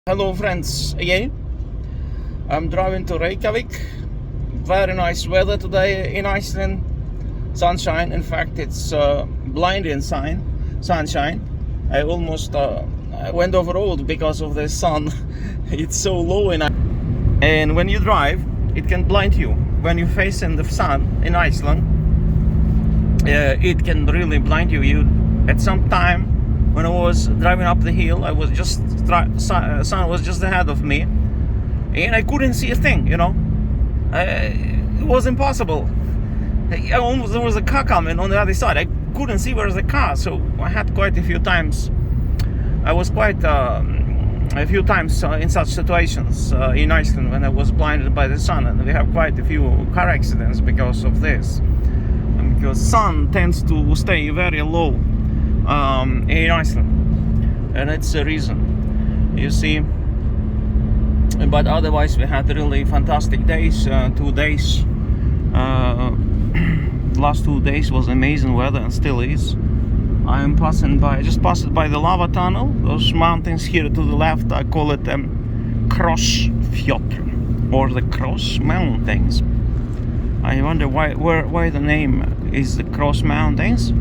Hello friends, again. I'm driving to Reykjavik. Very nice weather today in Iceland. Sunshine, in fact it's blinding sunshine. I almost went off road because of the sun. It's so low and when you drive it can blind you. When you face in the sun in Iceland, it can really blind you. At some time when I was driving up the hill, I was sun was just ahead of me, and I couldn't see a thing. It was impossible. There was a car coming on the other side. I couldn't see where's the car, so I had quite a few times. I was quite a few times in such situations in Iceland when I was blinded by the sun, and we have quite a few car accidents because of this. And because sun tends to stay very low in Iceland, and it's the reason, you see. But otherwise we had really fantastic days. 2 days, last 2 days was amazing weather and still is. I am just passed by the lava tunnel. Those mountains here to the left, I call it Thorlakshöfn, or the Cross Mountains. I wonder why the name is the Cross Mountains,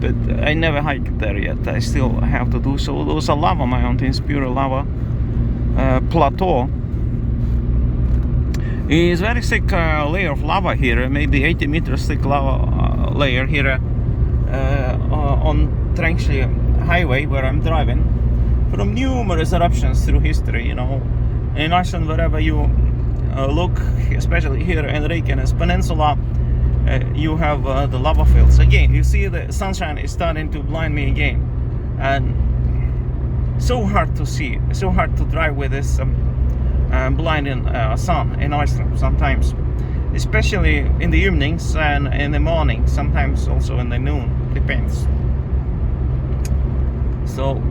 but I never hiked there yet. I still have to do so. Those are lava mountains, pure lava plateau. It is very thick layer of lava here, maybe 80 meters thick lava layer here on Thorlakshöfn highway where I'm driving, from numerous eruptions through history. In Iceland, wherever you look, especially here in Reykjavik Peninsula, you have the lava fields. Again, you see the sunshine is starting to blind me again, and so hard to see, so hard to drive with this blinding sun in Iceland sometimes, especially in the evenings and in the morning, sometimes also in the noon, depends. So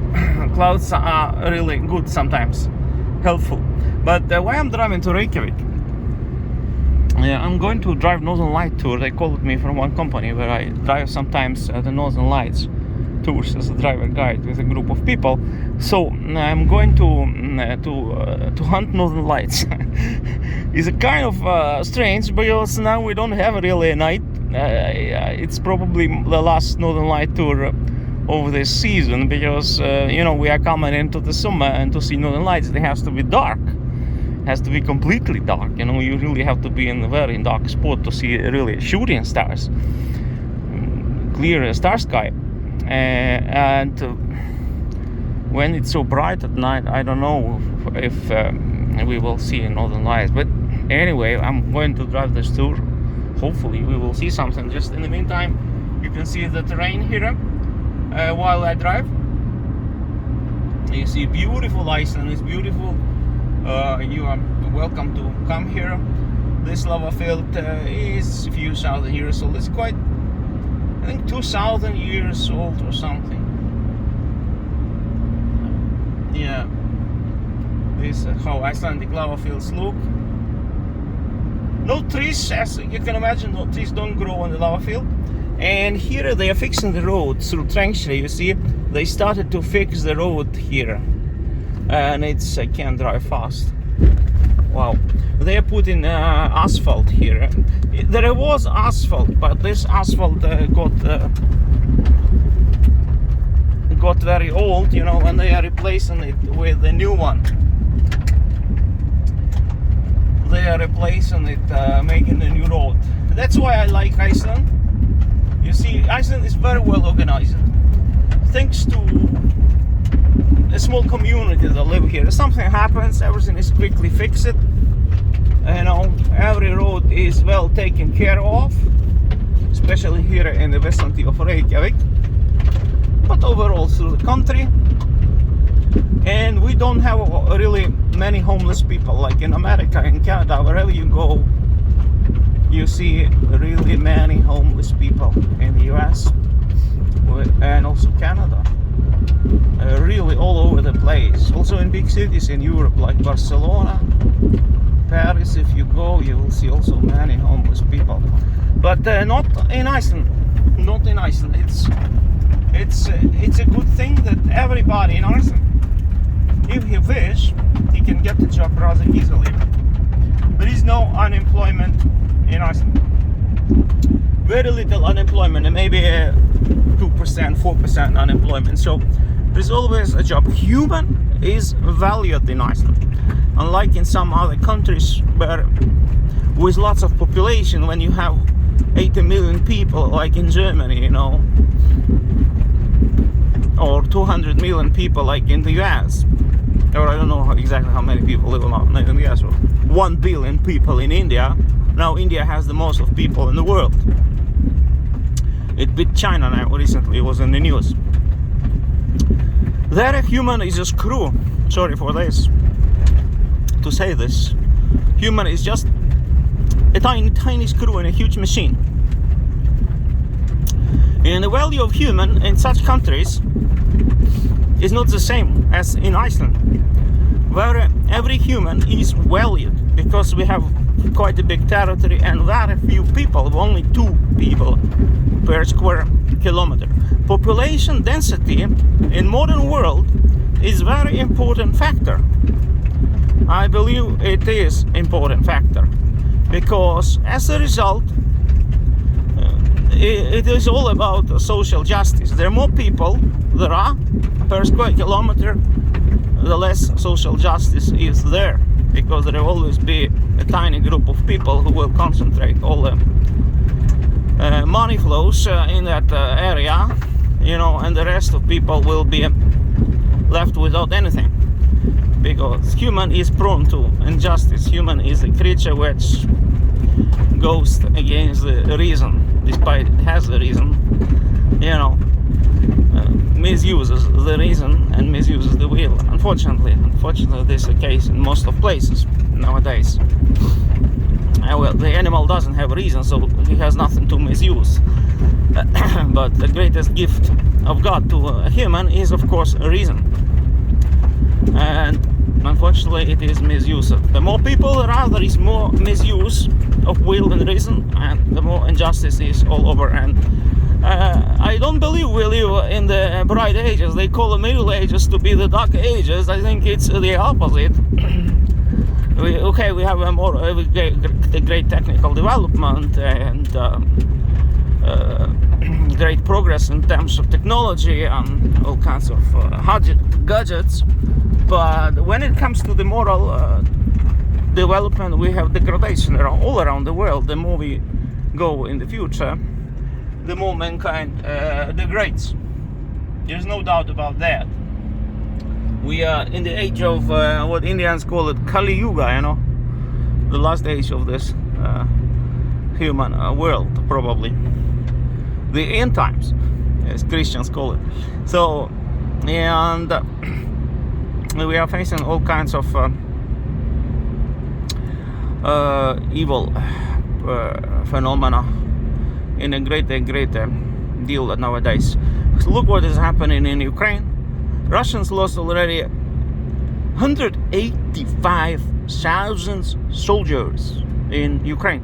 clouds are really good sometimes, helpful. But why I'm driving to Reykjavik? I'm going to drive Northern Light tour. They called me from one company where I drive sometimes the Northern Lights tours as a driver guide with a group of people. So I'm going to hunt Northern Lights. It's a kind of strange because now we don't have really a night. It's probably the last Northern Light tour over this season because we are coming into the summer, and to see Northern Lights it has to be dark. Has to be completely dark. You really have to be in a very dark spot to see really shooting stars, clear star sky. And when it's so bright at night, I don't know if we will see Northern Lights. But anyway, I'm going to drive this tour. Hopefully we will see something. Just in the meantime, you can see the terrain here while I drive. You see beautiful Iceland. It's beautiful. You are welcome to come here. This lava field is a few thousand years old. It's quite, I think, 2,000 years old or something. Yeah, this is how Icelandic lava fields look. No trees, as you can imagine. No trees don't grow on the lava field. And here they are fixing the road through Thorlakshöfn. You see, they started to fix the road here, and I can't drive fast. Wow, they are putting asphalt here. There was asphalt, but this asphalt got very old, and they are replacing it with a new one. They are replacing it, making a new road. That's why I like Iceland. You see, Iceland is very well organized, thanks to a small community that live here. If something happens, everything is quickly fixed. Every road is well taken care of, especially here in the vicinity of Reykjavik, but overall through the country. And we don't have really many homeless people like in America, in Canada. Wherever you go, you see really many homeless people in the US and also Canada. Really all over the place. Also in big cities in Europe like Barcelona, Paris. If you go, you will see also many homeless people. But not in Iceland. Not in Iceland. It's a good thing that everybody in Iceland if he wish, he can get the job rather easily. There is no unemployment in Iceland. Very little unemployment, and maybe 2%, 4% unemployment. So there's always a job. Human is valued in Iceland, unlike in some other countries where, with lots of population, when you have 80 million people, like in Germany, or 200 million people, like in the US, or I don't know exactly how many people live in the US, or 1 billion people in India. Now India has the most of people in the world. It beat China now recently, it was in the news. There a human is a screw. Sorry for this, to say this. Human is just a tiny screw in a huge machine. And the value of human in such countries is not the same as in Iceland, where every human is valued because we have quite a big territory and very few people, only 2 people per square kilometer. Population density in modern world is very important factor. I believe it is important factor because as a result it is all about social justice. There are more people there are per square kilometer, the less social justice is there, because there will always be a tiny group of people who will concentrate all the money flows in that area, and the rest of people will be left without anything, because human is prone to injustice. Human is a creature which goes against the reason, despite it has the reason, misuses the reason and misuses the will. Unfortunately, this is the case in most of places nowadays. Well, the animal doesn't have a reason, so he has nothing to misuse. But the greatest gift of God to a human is, of course, a reason. And unfortunately, it is misused. The more people there are, there is more misuse of will and reason, and the more injustice is all over. And I don't believe we live in the bright ages. They call the middle ages to be the dark ages. I think it's the opposite. We have a great technical development and great progress in terms of technology and all kinds of gadgets. But when it comes to the moral development, we have degradation all around the world. The more we go in the future, the more mankind degrades. There's no doubt about that. We are in the age of what Indians call it Kali Yuga, the last age of this human world, probably. The end times, as Christians call it. So, and we are facing all kinds of evil phenomena in a greater deal nowadays. So look what is happening in Ukraine. Russians lost already 185,000 soldiers in Ukraine,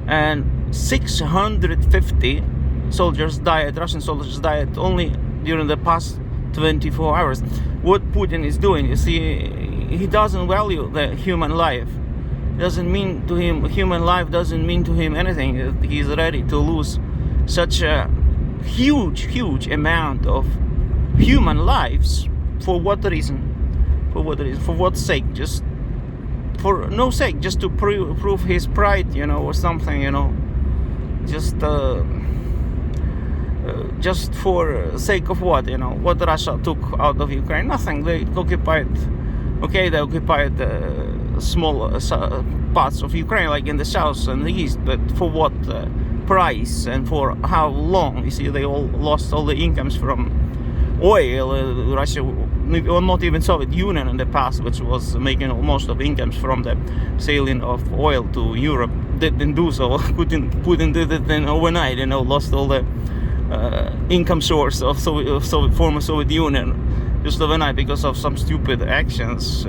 and 650 soldiers died, Russian soldiers died only during the past 24 hours. What Putin is doing, you see, he doesn't value the human life. Human life doesn't mean to him anything. He's ready to lose such a huge amount of human lives. For what reason? For what sake? Just for no sake, just to prove his pride, or something, just for sake of what? What Russia took out of Ukraine? Nothing. They occupied small parts of Ukraine, like in the south and the east, but for what price and for how long? You see, they all lost all the incomes from oil. Russia, or not even Soviet Union in the past, which was making most of incomes from the sailing of oil to Europe, didn't do so. Putin did it then overnight, lost all the income source of former Soviet Union just overnight because of some stupid actions.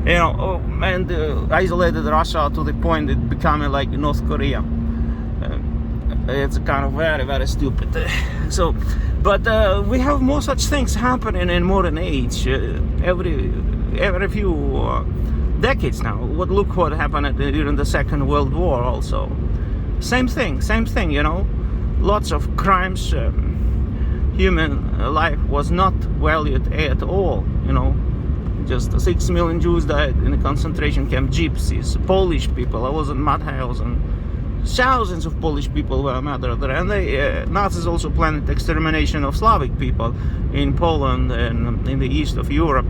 And isolated Russia to the point it becoming like North Korea. it's kind of very, very stupid. So, but we have more such things happening in modern age every few decades now. Look what happened during the Second World War also. Same thing, you know. Lots of crimes. Human life was not valued at all, you know. Just 6 million Jews died in the concentration camp, gypsies, Polish people. I was in Madhouse, and thousands of Polish people were murdered there. And the Nazis also planned extermination of Slavic people in Poland and in the east of Europe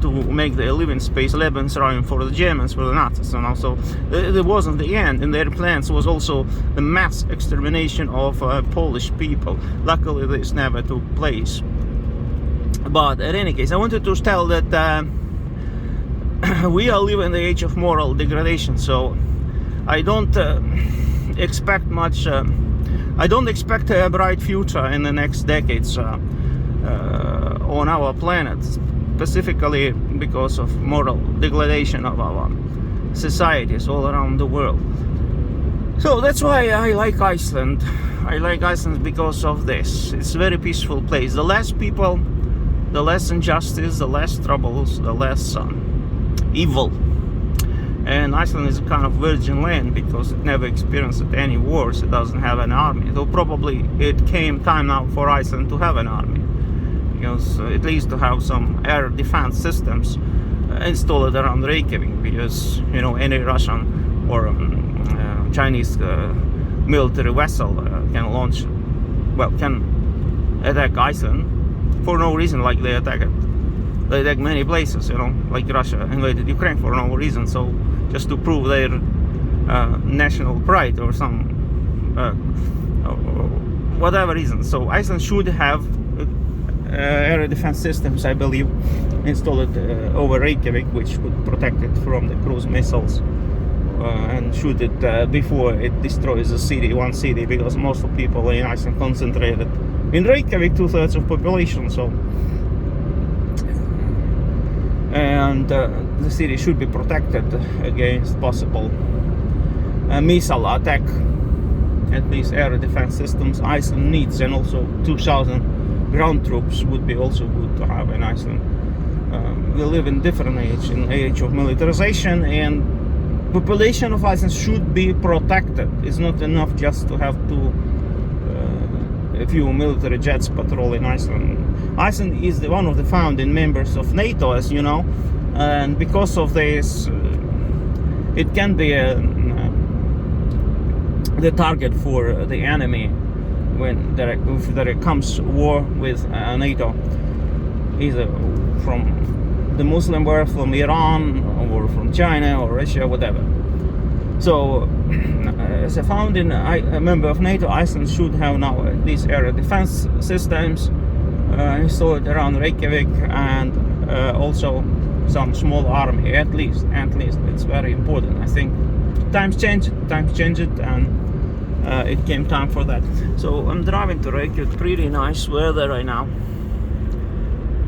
to make the living space Lebensraum for the Germans, for the Nazis. And also, it wasn't the end. In their plans was also the mass extermination of Polish people. Luckily, this never took place. But in any case, I wanted to tell that we are living in the age of moral degradation. So I don't expect much. I don't expect a bright future in the next decades on our planet, specifically because of moral degradation of our societies all around the world. So that's why I like Iceland. I like Iceland because of this. It's a very peaceful place. The less people, the less injustice, the less troubles, the less evil. And Iceland is a kind of virgin land because it never experienced any wars. It doesn't have an army. Though probably it came time now for Iceland to have an army, because at least to have some air defense systems installed around Reykjavik, because you know any Russian or Chinese military vessel can attack Iceland for no reason, like they attack many places, you know, like Russia invaded Ukraine for no reason, so just to prove their national pride or some whatever reason. So Iceland should have air defense systems, I believe, installed over Reykjavik, which would protect it from the cruise missiles and shoot it before it destroys one city, because most of people in Iceland concentrated in Reykjavik, 2/3 of population. So, and the city should be protected against possible missile attack. At least air defense systems Iceland needs, and also 2,000 ground troops would be also good to have in Iceland. We live in different age, in age of militarization, and population of Iceland should be protected. It's not enough just to have a few military jets patrolling Iceland. Iceland is one of the founding members of NATO, as you know, and because of this, it can be the target for the enemy when if there comes war with NATO, either from the Muslim world, from Iran, or from China or Russia, whatever. So, as a founding member of NATO, Iceland should have now at least air defense systems installed around Reykjavik, and also some small army, at least. It's very important. I think times change it, and it came time for that. So I'm driving to Reykjavik. Pretty nice weather right now.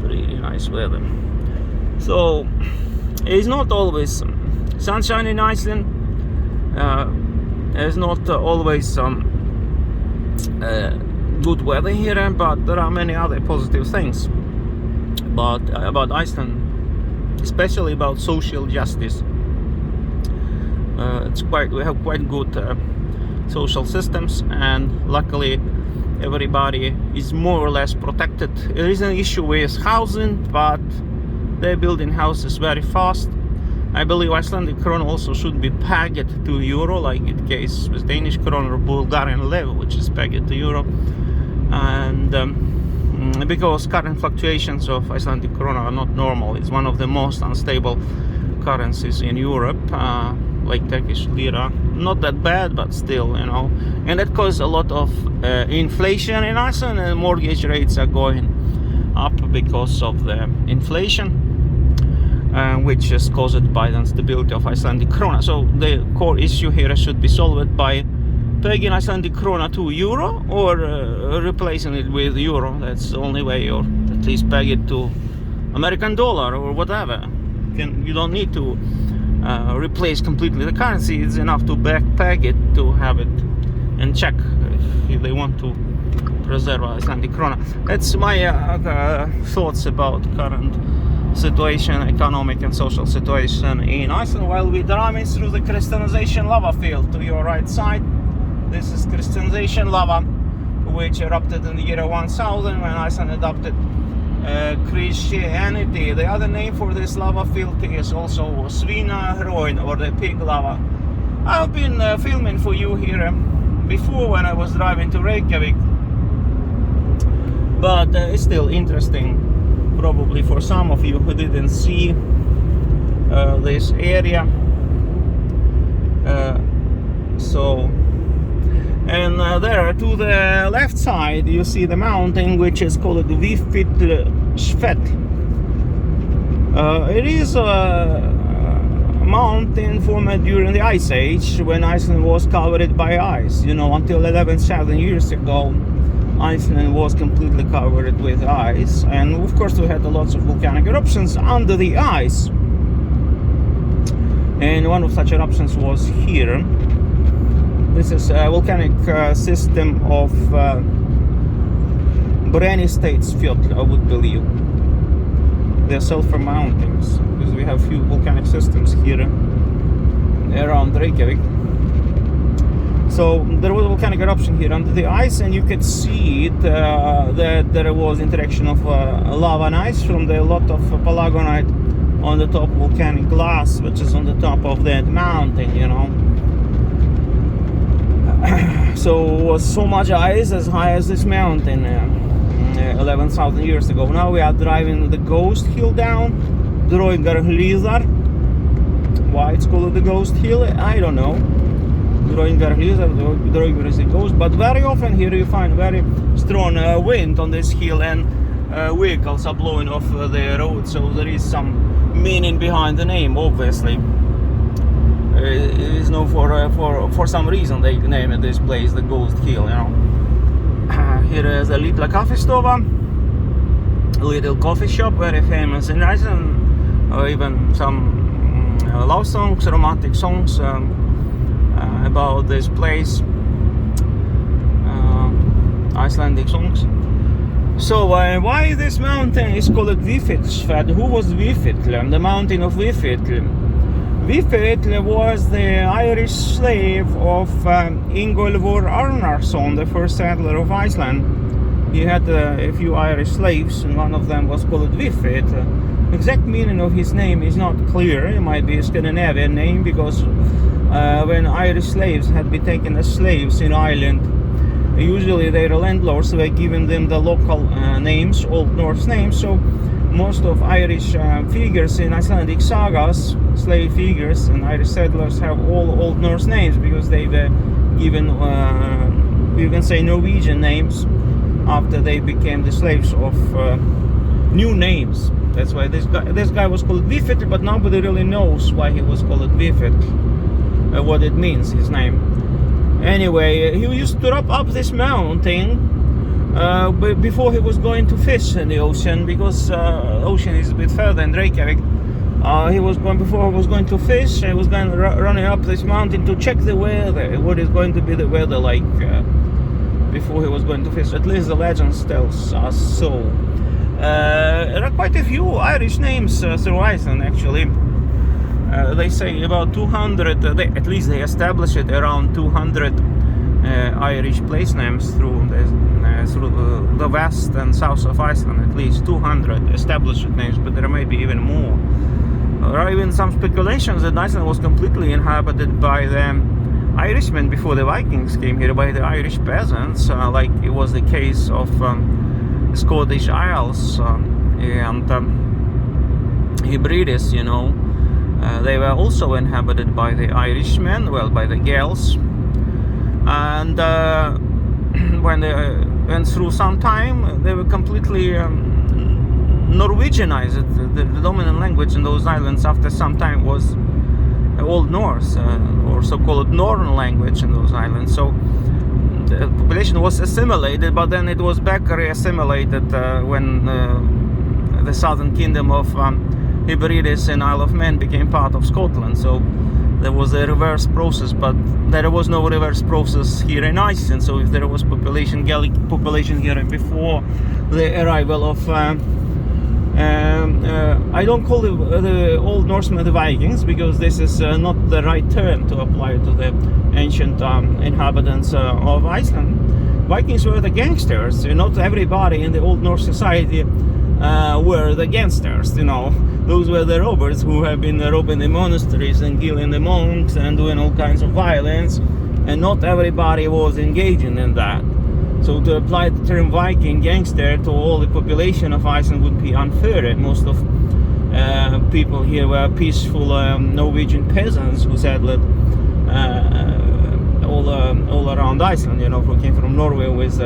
Pretty nice weather. So it's not always sunshine in Iceland. There's not always good weather here, but there are many other positive things. But about Iceland, especially about social justice, we have quite good social systems, and luckily everybody is more or less protected. There is an issue with housing, but they're building houses very fast. I believe Icelandic krona also should be pegged to euro, like in case with Danish krona or Bulgarian lev, which is pegged to euro. And because current fluctuations of Icelandic krona are not normal, it's one of the most unstable currencies in Europe, like Turkish lira. Not that bad, but still, you know. And that causes a lot of inflation in Iceland, and mortgage rates are going up because of the inflation, which is caused by the instability of Icelandic krona. So the core issue here should be solved by pegging Icelandic krona to euro, or replacing it with euro. That's the only way, or at least peg it to American dollar or whatever. You don't need to replace completely the currency. It's enough to peg it to have it and check if they want to preserve Icelandic krona. That's my thoughts about current situation, economic and social situation in Iceland while we're driving through the Christianization lava field. To your right side, this is Christianization lava, which erupted in the year 1000 when Iceland adopted Christianity. The other name for this lava field is also Svínahraunin, or the pig lava. I've been filming for you here before when I was driving to Reykjavik, but it's still interesting probably for some of you who didn't see this area. There to the left side you see the mountain which is called Thorlakshöfn. It is a mountain formed during the Ice Age when Iceland was covered by ice. You know, until 11,000 years ago Iceland was completely covered with ice, and of course we had lots of volcanic eruptions under the ice, and one of such eruptions was here. This is a volcanic system of Brennisteinsfjöll, I would believe. They're sulfur mountains, because we have few volcanic systems here around Reykjavik. So there was a volcanic eruption here under the ice, and you could see that there was interaction of lava and ice from the lot of palagonite on the top volcanic glass, which is on the top of that mountain, you know. So it was so much ice as high as this mountain 11,000 years ago. Now we are driving the ghost hill down, Thorlakshöfn. Why it's called the ghost hill, I don't know. Thorlakshöfn is a ghost, but very often here you find very strong wind on this hill, and vehicles are blowing off the road, so there is some meaning behind the name, obviously. It is known for some reason they named this place the Ghost Hill, you know. Here is a little kaffestova, a little coffee shop, very famous in Iceland. Even some love songs, romantic songs about this place, Icelandic songs. So why this mountain is called Vífilsfell? Who was Vífill? The mountain of Vífill. Vífill was the Irish slave of Ingólfur Arnarson, the first settler of Iceland. He had a few Irish slaves, and one of them was called Vífill. The exact meaning of his name is not clear. It might be a Scandinavian name, because when Irish slaves had been taken as slaves in Ireland, usually their landlords were giving them the local names, Old Norse names. So most of Irish figures in Icelandic sagas, slave figures and Irish settlers, have all Old Norse names, because they were given, you can say, Norwegian names after they became the slaves of new names. That's why this guy was called Vífill, but nobody really knows why he was called Vífill, what it means, his name. Anyway, he used to up this mountain before he was going to fish in the ocean, because ocean is a bit further in Reykjavik. Before he was going to fish, he was going running up this mountain to check the weather, what is going to be the weather like before he was going to fish. At least the legends tells us so. There are quite a few Irish names through Iceland, actually. They say about 200, at least they established it around 200 Irish place names through the west and south of Iceland. At least 200 established names, but there may be even more. There are even some speculations that Iceland was completely inhabited by the Irishmen before the Vikings came here, by the Irish peasants, like it was the case of Scottish Isles and Hebrides, you know. They were also inhabited by the Irishmen, well, by the Gaels. And when they went through some time, they were completely Norwegianized. The dominant language in those islands after some time was Old Norse, or so-called Northern language in those islands. So the population was assimilated, but then it was back re-assimilated when the southern kingdom of Hebrides and Isle of Man became part of Scotland. So there was a reverse process, but there was no reverse process here in Iceland. So if there was population here before the arrival of I don't call the Old Norsemen the Vikings, because this is not the right term to apply to the ancient inhabitants of Iceland. Vikings were the gangsters. Not everybody in the Old Norse society were the gangsters. Those were the robbers who have been robbing the monasteries and killing the monks and doing all kinds of violence, and not everybody was engaging in that. So to apply the term Viking gangster to all the population of Iceland would be unfair, and most of people here were peaceful Norwegian peasants who settled all around Iceland, who came from Norway with